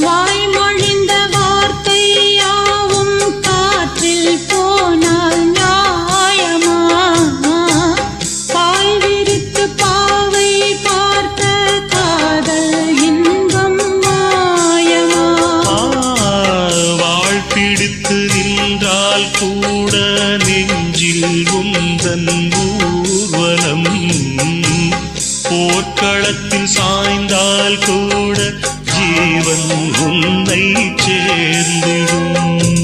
வாய்மொழிந்த வார்த்தை யாவும் காற்றில் போனால் நியாயமா? பாய் விரித்து பாவை பார்த்த காதல் இன்பம் மாயமா? வாழ் பிடித்து நின்றால் கூட நெஞ்சில் உந்தன் ஊர்வலம், போர்க்களத்தில் சாய்ந்தால் கூட ஜீவன் உன்னை சேர்ந்திடும்.